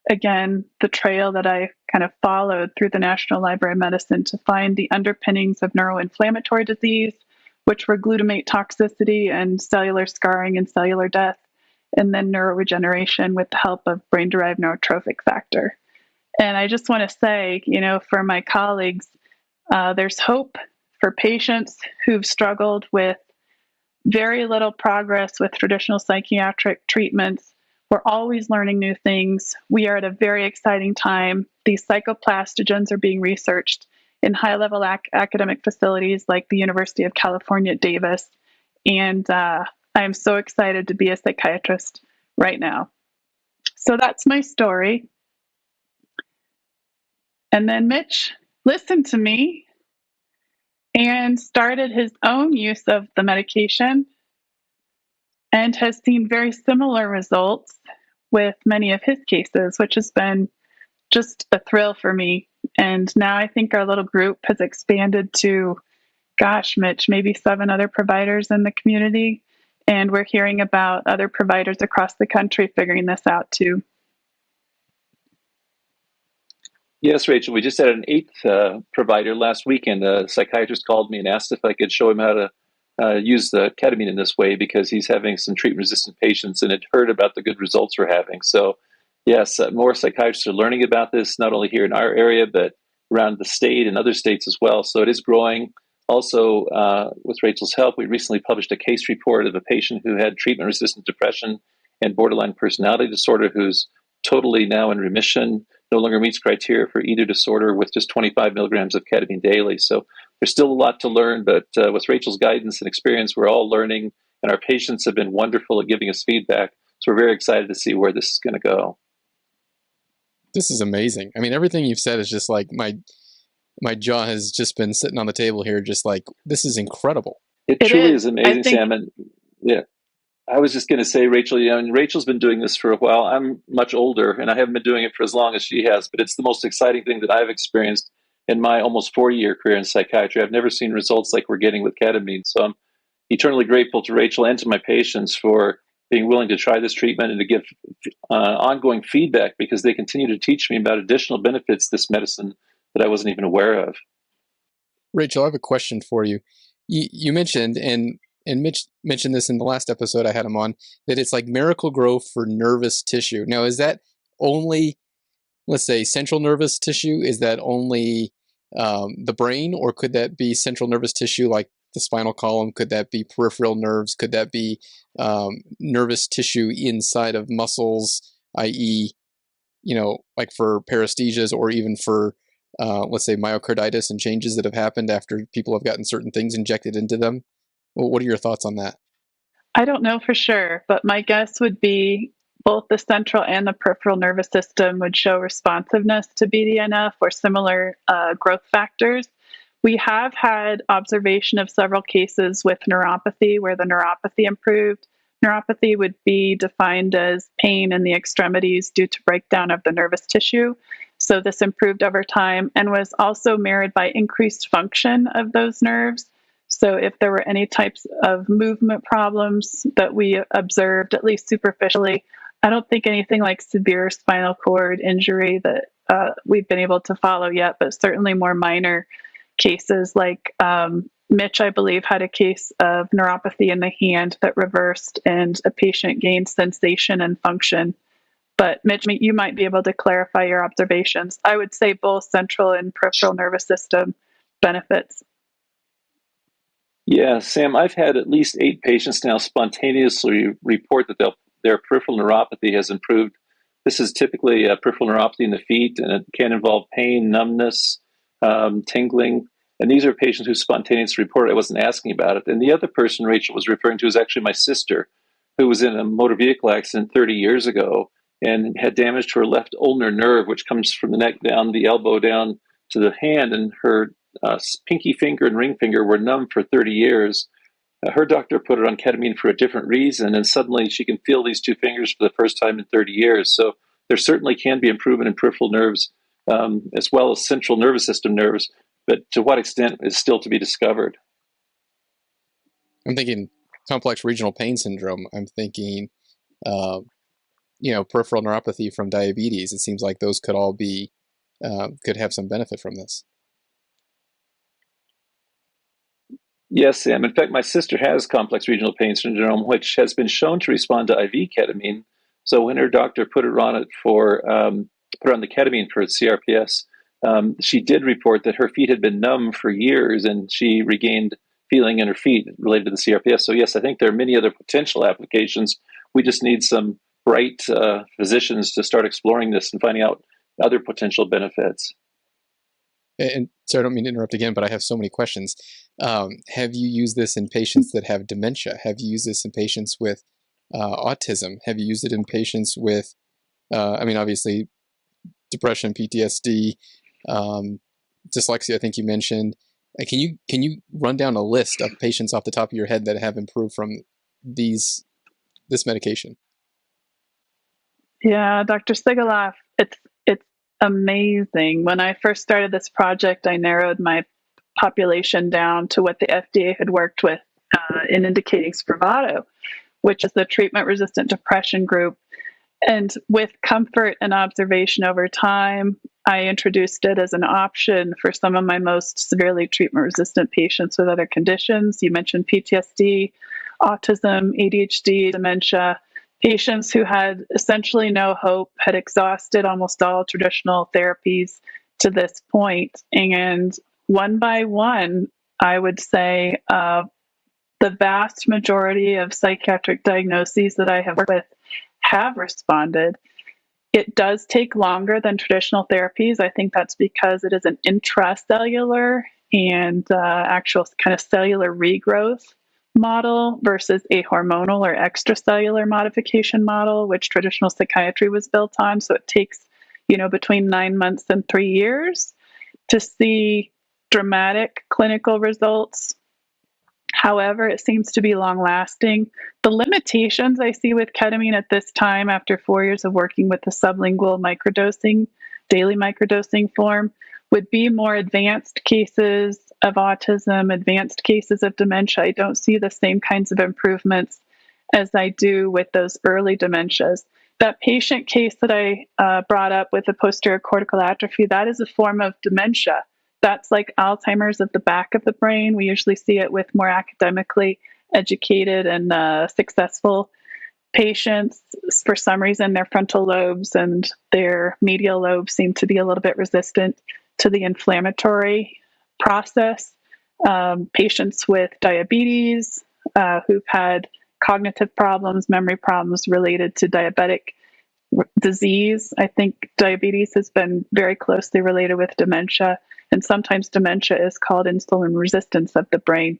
again, the trail that I kind of followed through the National Library of Medicine to find the underpinnings of neuroinflammatory disease, which were glutamate toxicity and cellular scarring and cellular death, and then neuroregeneration with the help of brain-derived neurotrophic factor. And I just want to say, for my colleagues, there's hope for patients who've struggled with very little progress with traditional psychiatric treatments. We're always learning new things. We are at a very exciting time. These psychoplastogens are being researched in high-level academic facilities like the University of California at Davis. And I'm so excited to be a psychiatrist right now. So that's my story. And then Mitch listened to me and started his own use of the medication and has seen very similar results with many of his cases, which has been just a thrill for me. And now I think our little group has expanded to, gosh, Mitch, maybe 7 other providers in the community. And we're hearing about other providers across the country figuring this out too. Yes, Rachel, we just had an 8th provider last weekend. A psychiatrist called me and asked if I could show him how to use the ketamine in this way because he's having some treatment-resistant patients and had heard about the good results we're having. So, yes, more psychiatrists are learning about this, not only here in our area, but around the state and other states as well. So it is growing. Also, with Rachel's help, we recently published a case report of a patient who had treatment-resistant depression and borderline personality disorder who's totally now in remission, no longer meets criteria for either disorder with just 25 milligrams of ketamine daily. So there's still a lot to learn, but with Rachel's guidance and experience, we're all learning, and our patients have been wonderful at giving us feedback. So we're very excited to see where this is going to go. This is amazing. I mean, everything you've said is just like my jaw has just been sitting on the table here, just like, this is incredible. It truly is amazing, Sam. And yeah, I was just going to say, Rachel, Rachel's been doing this for a while. I'm much older, and I haven't been doing it for as long as she has, but it's the most exciting thing that I've experienced in my almost 40-year career in psychiatry. I've never seen results like we're getting with ketamine. So I'm eternally grateful to Rachel and to my patients for being willing to try this treatment and to give ongoing feedback because they continue to teach me about additional benefits this medicine that I wasn't even aware of. Rachel, I have a question for you. You mentioned, and Mitch mentioned this in the last episode I had him on, that it's like miracle grow for nervous tissue. Now, is that only, let's say, central nervous tissue? Is that only the brain, or could that be central nervous tissue like the spinal column? Could that be peripheral nerves? Could that be nervous tissue inside of muscles, i.e., like for paresthesias or even for, let's say, myocarditis and changes that have happened after people have gotten certain things injected into them? Well, what are your thoughts on that? I don't know for sure, but my guess would be both the central and the peripheral nervous system would show responsiveness to BDNF or similar growth factors. We have had observation of several cases with neuropathy where the neuropathy improved. Neuropathy would be defined as pain in the extremities due to breakdown of the nervous tissue. So this improved over time and was also mirrored by increased function of those nerves. So if there were any types of movement problems that we observed, at least superficially, I don't think anything like severe spinal cord injury that we've been able to follow yet, but certainly more minor cases like Mitch, I believe, had a case of neuropathy in the hand that reversed and a patient gained sensation and function. But Mitch, you might be able to clarify your observations. I would say both central and peripheral nervous system benefits. Yeah, Sam, I've had at least 8 patients now spontaneously report that their peripheral neuropathy has improved. This is typically a peripheral neuropathy in the feet, and it can involve pain, numbness, tingling. And these are patients who spontaneously reported. I wasn't asking about it. And the other person Rachel was referring to is actually my sister, who was in a motor vehicle accident 30 years ago and had damage to her left ulnar nerve, which comes from the neck down, the elbow down to the hand, and her pinky finger and ring finger were numb for 30 years. Her doctor put her on ketamine for a different reason, and suddenly she can feel these 2 fingers for the first time in 30 years. So there certainly can be improvement in peripheral nerves as well as central nervous system nerves, but to what extent is still to be discovered. I'm thinking complex regional pain syndrome. I'm thinking, peripheral neuropathy from diabetes. It seems like those could all be, could have some benefit from this. Yes, Sam. In fact, my sister has complex regional pain syndrome, which has been shown to respond to IV ketamine. So when her doctor put her on it put her on the ketamine for CRPS, she did report that her feet had been numb for years, and she regained feeling in her feet related to the CRPS. So yes, I think there are many other potential applications. We just need some bright physicians to start exploring this and finding out other potential benefits. And so I don't mean to interrupt again, but I have so many questions. Have you used this in patients that have dementia? Have you used this in patients with autism? Have you used it in patients with, obviously, depression, PTSD, dyslexia, I think you mentioned. Can you run down a list of patients off the top of your head that have improved from this medication? Yeah, Dr. Sigaloff, it's amazing. When I first started this project, I narrowed my population down to what the FDA had worked with in indicating Spravato, which is the treatment-resistant depression group. And with comfort and observation over time, I introduced it as an option for some of my most severely treatment-resistant patients with other conditions. You mentioned PTSD, autism, ADHD, dementia, patients who had essentially no hope, had exhausted almost all traditional therapies to this point. And one by one, I would say the vast majority of psychiatric diagnoses that I have worked with have responded. It does take longer than traditional therapies. I think that's because it is an intracellular and actual kind of cellular regrowth model versus a hormonal or extracellular modification model, which traditional psychiatry was built on. So it takes, between 9 months and 3 years to see dramatic clinical results. However, it seems to be long lasting. The limitations I see with ketamine at this time, after 4 years of working with the sublingual microdosing, daily microdosing form, would be more advanced cases of autism, advanced cases of dementia. I don't see the same kinds of improvements as I do with those early dementias. That patient case that I brought up with the posterior cortical atrophy, that is a form of dementia. That's like Alzheimer's of the back of the brain. We usually see it with more academically educated and successful patients. For some reason, their frontal lobes and their medial lobes seem to be a little bit resistant to the inflammatory process. Patients with diabetes who've had cognitive problems, memory problems related to diabetic disease. I think diabetes has been very closely related with dementia, and sometimes dementia is called insulin resistance of the brain.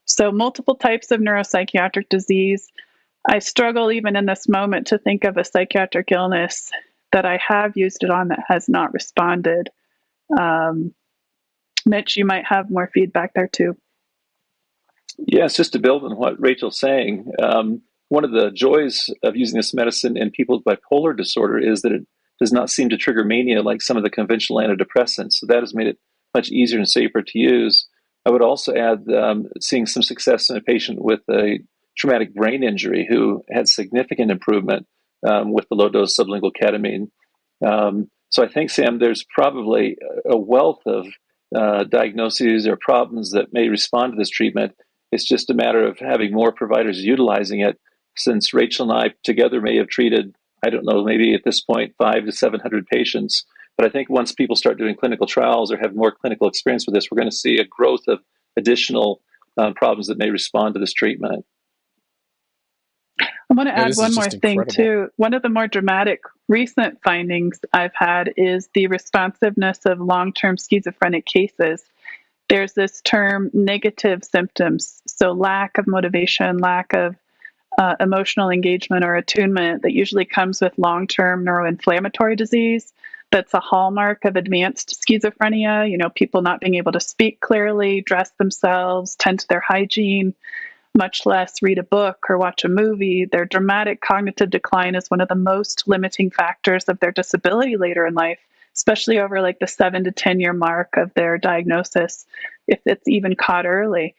So multiple types of neuropsychiatric disease. I struggle even in this moment to think of a psychiatric illness that I have used it on that has not responded. Mitch, you might have more feedback there too. Yes, just to build on what Rachel's saying, one of the joys of using this medicine in people with bipolar disorder is that it does not seem to trigger mania like some of the conventional antidepressants. So that has made it much easier and safer to use. I would also add seeing some success in a patient with a traumatic brain injury who had significant improvement with the low-dose sublingual ketamine. So I think, Sam, there's probably a wealth of diagnoses or problems that may respond to this treatment. It's just a matter of having more providers utilizing it, since Rachel and I together may have treated, I don't know, maybe at this point, 500 to 700 patients. But I think once people start doing clinical trials or have more clinical experience with this, we're going to see a growth of additional problems that may respond to this treatment. I want to add this one is more just thing incredible. too. One of the more dramatic recent findings I've had is the responsiveness of long-term schizophrenic cases. There's this term negative symptoms, so lack of motivation, lack of emotional engagement or attunement that usually comes with long-term neuroinflammatory disease. That's a hallmark of advanced schizophrenia. People not being able to speak clearly, dress themselves, tend to their hygiene, much less read a book or watch a movie. Their dramatic cognitive decline is one of the most limiting factors of their disability later in life, especially over like the 7 to 10 year mark of their diagnosis, if it's even caught early.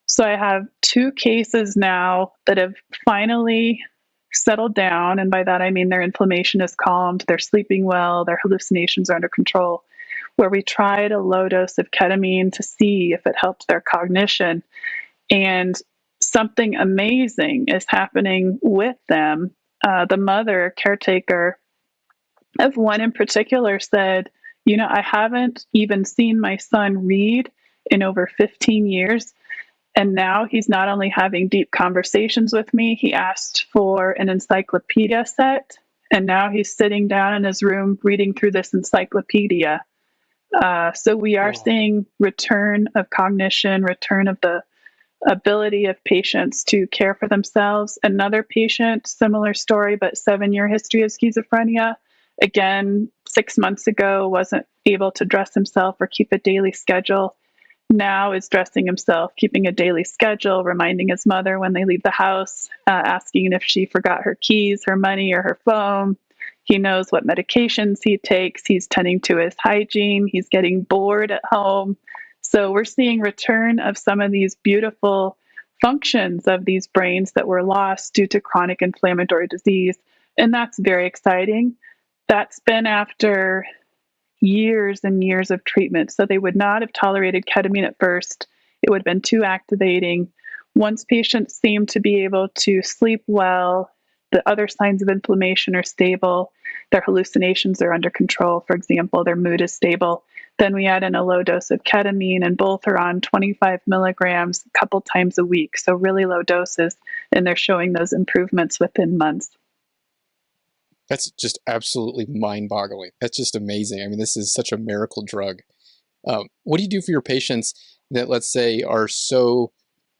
So I have 2 cases now that have finally settled down. And by that, I mean their inflammation is calmed, they're sleeping well, their hallucinations are under control, where we tried a low dose of ketamine to see if it helped their cognition. And something amazing is happening with them. The mother, caretaker of one in particular, said, I haven't even seen my son read in over 15 years. And now he's not only having deep conversations with me, he asked for an encyclopedia set. And now he's sitting down in his room reading through this encyclopedia. So we are seeing return of cognition, return of the ability of patients to care for themselves. Another patient, similar story, but 7-year history of schizophrenia. Again, 6 months ago, wasn't able to dress himself or keep a daily schedule. Now is dressing himself, keeping a daily schedule, reminding his mother when they leave the house, asking if she forgot her keys, her money, or her phone. He knows what medications he takes. He's tending to his hygiene. He's getting bored at home. So we're seeing return of some of these beautiful functions of these brains that were lost due to chronic inflammatory disease. And that's very exciting. That's been after years and years of treatment. So they would not have tolerated ketamine at first. It would have been too activating. Once patients seem to be able to sleep well, the other signs of inflammation are stable, their hallucinations are under control, for example, their mood is stable, then we add in a low dose of ketamine, and both are on 25 milligrams a couple times a week, so really low doses, and they're showing those improvements within months. That's just absolutely mind-boggling. That's just amazing. I mean, this is such a miracle drug. What do you do for your patients that, let's say, are so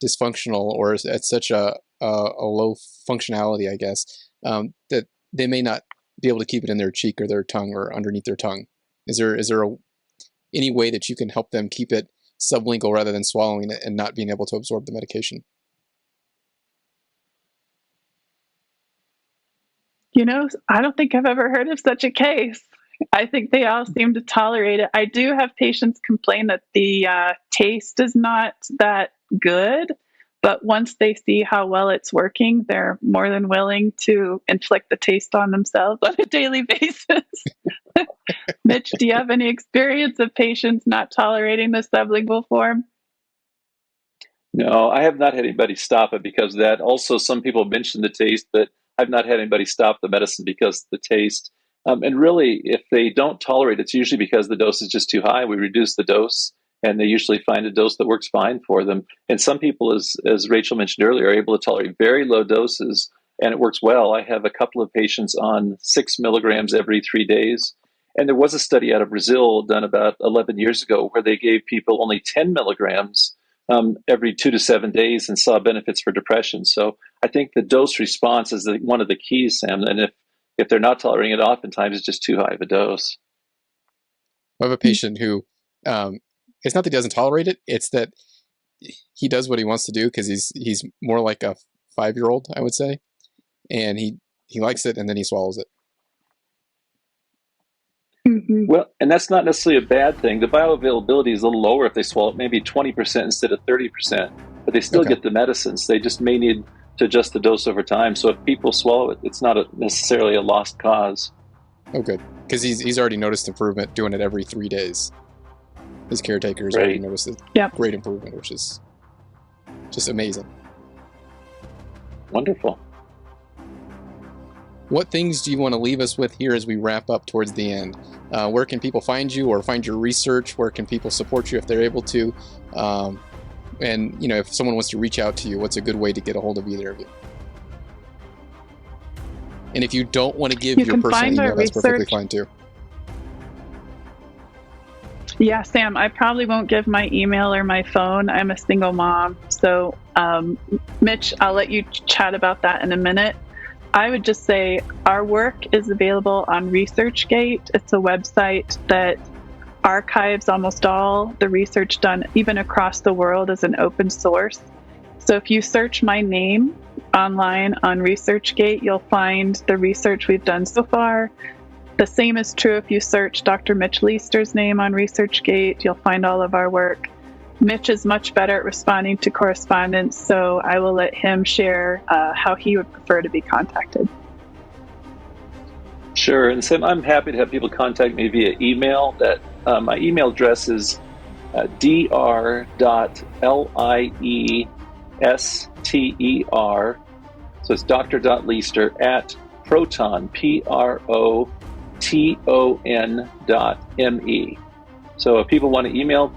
dysfunctional or at such a low functionality, I guess, that they may not be able to keep it in their cheek or their tongue or underneath their tongue? Is there any way that you can help them keep it sublingual rather than swallowing it and not being able to absorb the medication? I don't think I've ever heard of such a case. I think they all seem to tolerate it. I do have patients complain that the taste is not that good, but once they see how well it's working, they're more than willing to inflict the taste on themselves on a daily basis. Mitch, do you have any experience of patients not tolerating the sublingual form? No, I have not had anybody stop it because of that. Also, some people mention the taste, but I've not had anybody stop the medicine because of the taste. And really, if they don't tolerate it, it's usually because the dose is just too high. We reduce the dose, and they usually find a dose that works fine for them. And some people, as Rachel mentioned earlier, are able to tolerate very low doses, and it works well. I have a couple of patients on 6 milligrams every 3 days. And there was a study out of Brazil done about 11 years ago where they gave people only 10 milligrams every 2 to 7 days and saw benefits for depression. So I think the dose response is one of the keys, Sam. And if they're not tolerating it, oftentimes it's just too high of a dose. I have a patient who, it's not that he doesn't tolerate it, it's that he does what he wants to do because he's more like a 5-year-old, I would say. And he likes it and then he swallows it. Mm-hmm. Well, and that's not necessarily a bad thing. The bioavailability is a little lower if they swallow it, maybe 20% instead of 30%, but they still get the medicines. They just may need to adjust the dose over time. So if people swallow it, it's not necessarily a lost cause. Oh, good. Because he's already noticed improvement doing it every 3 days. His caretakers already noticed a great improvement, which is just amazing. Wonderful. What things do you want to leave us with here as we wrap up towards the end? Where can people find you or find your research? Where can people support you if they're able to? And, if someone wants to reach out to you, what's a good way to get a hold of either of you? And if you don't want to give your personal email, that's perfectly fine too. Yeah, Sam, I probably won't give my email or my phone. I'm a single mom. So, Mitch, I'll let you chat about that in a minute. I would just say our work is available on ResearchGate. It's a website that archives almost all the research done, even across the world, as an open source. So if you search my name online on ResearchGate, you'll find the research we've done so far. The same is true if you search Dr. Mitch Liester's name on ResearchGate. You'll find all of our work. Mitch is much better at responding to correspondence, so I will let him share how he would prefer to be contacted. Sure, and Sam, I'm happy to have people contact me via email. That my email address is dr.liester, so it's dr.liester at proton, proton.me. So if people want to email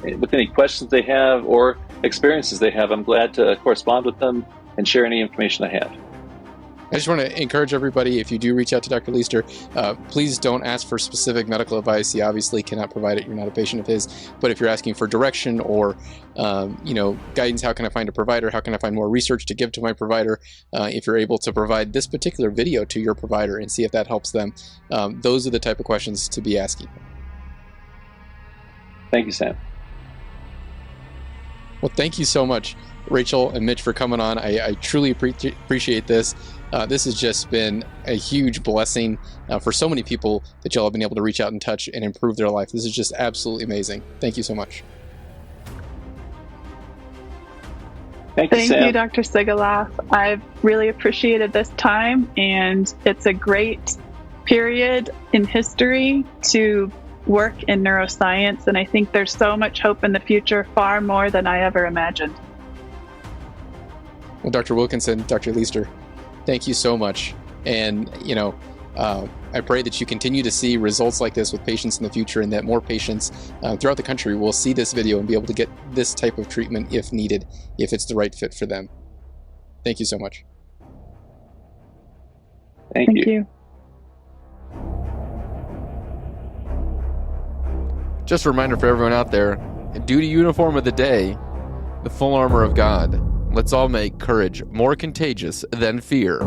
with any questions they have or experiences they have, I'm glad to correspond with them and share any information I have. I just want to encourage everybody, if you do reach out to Dr. Liester, please don't ask for specific medical advice. He obviously cannot provide it. You're not a patient of his. But if you're asking for direction or, guidance, how can I find a provider? How can I find more research to give to my provider? If you're able to provide this particular video to your provider and see if that helps them, those are the type of questions to be asking. Thank you, Sam. Well, thank you so much, Rachel and Mitch, for coming on. I truly appreciate this. This has just been a huge blessing for so many people that y'all have been able to reach out and touch and improve their life. This is just absolutely amazing. Thank you so much. Thank you, Sam. You, Dr. Sigaloff. I've really appreciated this time, and it's a great period in history to work in neuroscience, and I think there's so much hope in the future, far more than I ever imagined. Well, Dr. Wilkenson, Dr. Liester, thank you so much. And, I pray that you continue to see results like this with patients in the future, and that more patients throughout the country will see this video and be able to get this type of treatment if needed, if it's the right fit for them. Thank you so much. Thank you. Just a reminder for everyone out there, duty uniform of the day, the full armor of God. Let's all make courage more contagious than fear.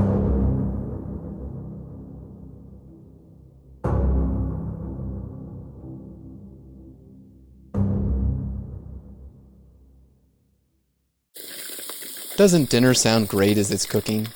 Doesn't dinner sound great as it's cooking?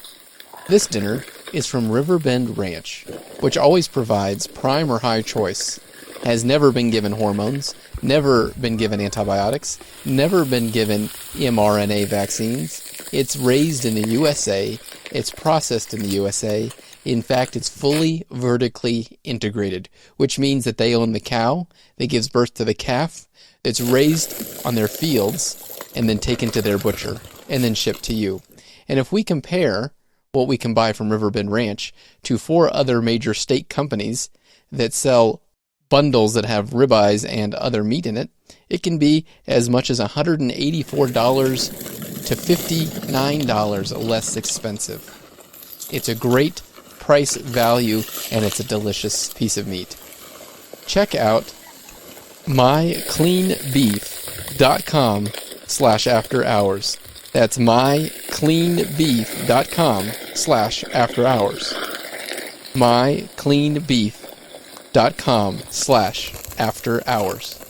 This dinner is from Riverbend Ranch, which always provides prime or high choice. Has never been given hormones, never been given antibiotics, never been given mRNA vaccines. It's raised in the USA, it's processed in the USA. In fact, it's fully vertically integrated, which means that they own the cow that gives birth to the calf that's raised on their fields and then taken to their butcher and then shipped to you. And if we compare what we can buy from Riverbend Ranch to 4 other major steak companies that sell bundles that have ribeyes and other meat in it, it can be as much as $184 to $59 less expensive. It's a great price value, and it's a delicious piece of meat. Check out mycleanbeef.com/after-hours. That's mycleanbeef.com/after-hours. mycleanbeef.com/after-hours.